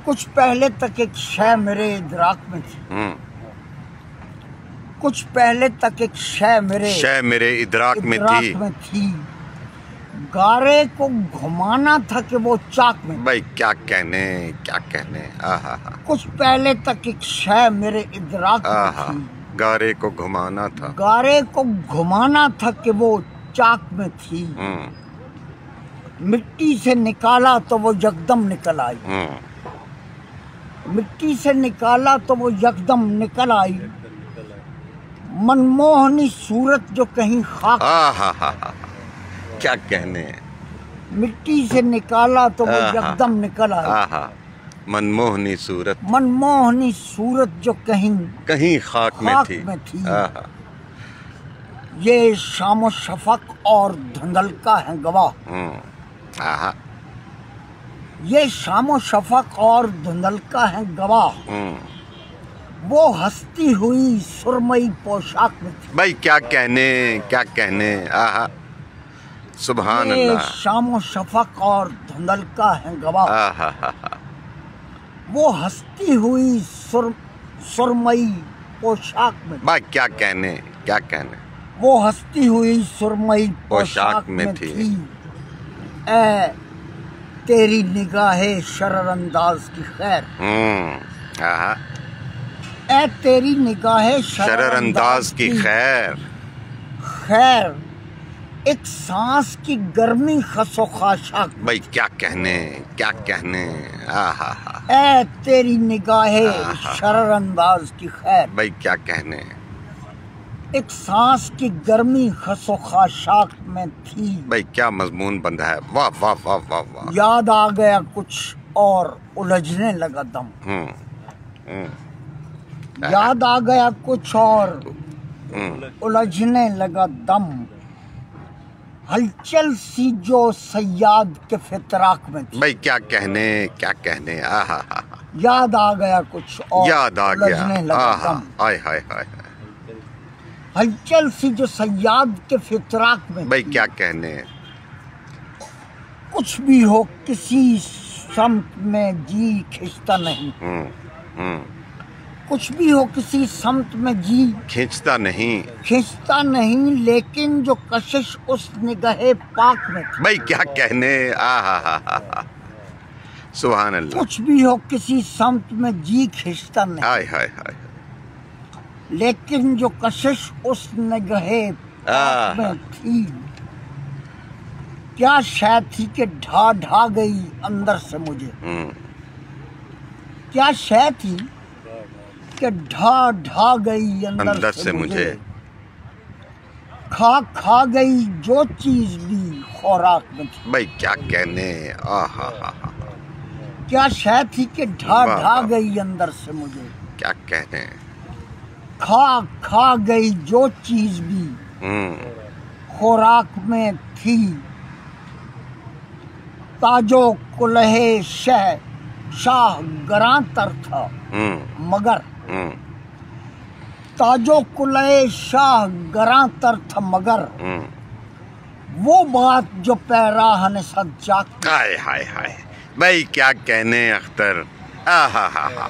कुछ पहले तक एक शय मेरे इदराक में थी। कुछ पहले तक एक शय मेरे इदराक में थी। गारे को घुमाना था कि वो चाक में। भाई क्या कहने आहा। कुछ पहले तक एक शय मेरे इदराक में थी। गारे को घुमाना था। गारे को घुमाना था कि वो चाक में थी। मिट्टी से निकाला तो वो यकदम निकल आई। मिट्टी से निकाला तो वो यकदम निकल आई। मनमोहनी सूरत जो कहीं खाक। क्या कहने। मिट्टी से निकाला तो वो यकदम निकल आई। मनमोहनी सूरत जो कहीं खाक में थी। ये शामो शफक और धुंधलका है गवाह। ये शामो शफक और धुंधलका है गवाह। वो हंसती हुई सुरमई पोशाक में थी। भाई क्या कहने आहा। सुभान अल्लाह। शामो शफक और धुंधलका है गवाह। वो हंसती हुई सुरमई पोशाक में। भाई क्या कहने। वो हंसती हुई सुरमई पोशाक में थी। ऐ तेरी निगाहे शररअंदाज की खैर। ऐ तेरी निगाहे शररअंदाज की खैर। एक सांस की गर्मी खसो खाशाक। भाई क्या कहने आहा। ऐ तेरी निगाहे शररअंदाज की खैर। भाई क्या कहने। एक सांस की गर्मी खसो खाशाक में थी। भाई क्या मजमून बंधा है। वाह वाह वाह वाह वाह। याद आ गया कुछ और उलझने लगा दम। याद आ गया कुछ और उलझने लगा दम। हलचल सी जो सयाद के फितराक में थी। भाई क्या कहने आहा। याद आ गया कुछ और याद आ उलझने लगा दम। हाय हाय हाय। हलचल सी जो सयाद के फितराक में। भाई क्या कहने। कुछ भी हो किसी समत में जी खिंचता नहीं। कुछ भी हो किसी समत में जी खींचता नहीं। लेकिन जो कशिश उस निगाहे पाक में थी। भाई क्या कहने आहा। सुभान अल्लाह। कुछ भी हो किसी समत में जी खिंचता नहीं। हाय हाय हाय। लेकिन जो कशिश उस निगाहे पाक में थी। क्या शय थी कि ढा गई अंदर से मुझे। क्या शय थी कि ढा गई अंदर से मुझे। खा गई जो चीज भी खुराक में थी। भाई क्या कहने आहा। क्या शय थी कि ढा गई अंदर से मुझे। क्या कहने। खा गई जो चीज भी खुराक में थी। ताजो कुलहे शाह गरांतर था मगर। ताजो कुलहे शाह गरांतर था मगर। वो बात जो पैराहन सज्जाक। हाय हाय हाय। भाई क्या कहने अख्तर आहा।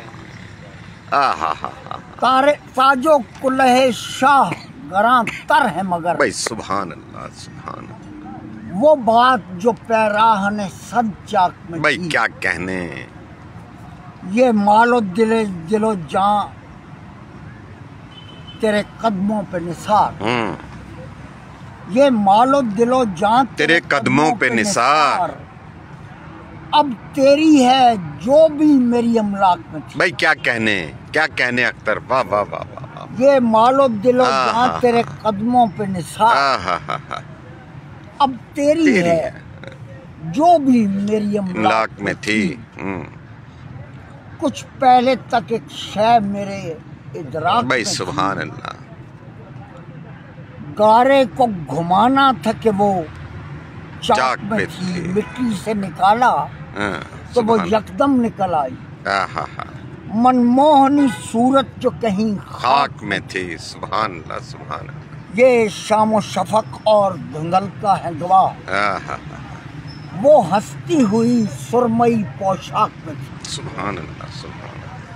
ताजो कुलहे शाह गरांतर है मगर। भाई सुभान अल्लाह। वो बात जो पैराहन सज्जाक में। भाई क्या कहने। ये मालो दिलो जां तेरे कदमों पे निसार। ये मालो दिलो जां तेरे कदमों पे निसार। अब तेरी है जो भी मेरी अमलाक में थी। भाई क्या कहने अख्तर। वाह वाह वाह। ये मालो दिलो जां तेरे कदमों पे निसार। अब तेरी है जो भी मेरी अमलाक में थी। कुछ पहले तक एक शय मेरे इदराक भाई में सुभान अल्लाह। गारे को घुमाना था कि वो चाक में थी। मिट्टी से निकाला तो वो यकदम निकल आई। मनमोहनी सूरत जो कहीं खाक में थी। सुभान अल्लाह। ये शामो शफक और धुंधलका है गवाह। वो हंसती हुई सुरमई पोशाक में थी। सुभान अल्लाह, सुभान अल्लाह।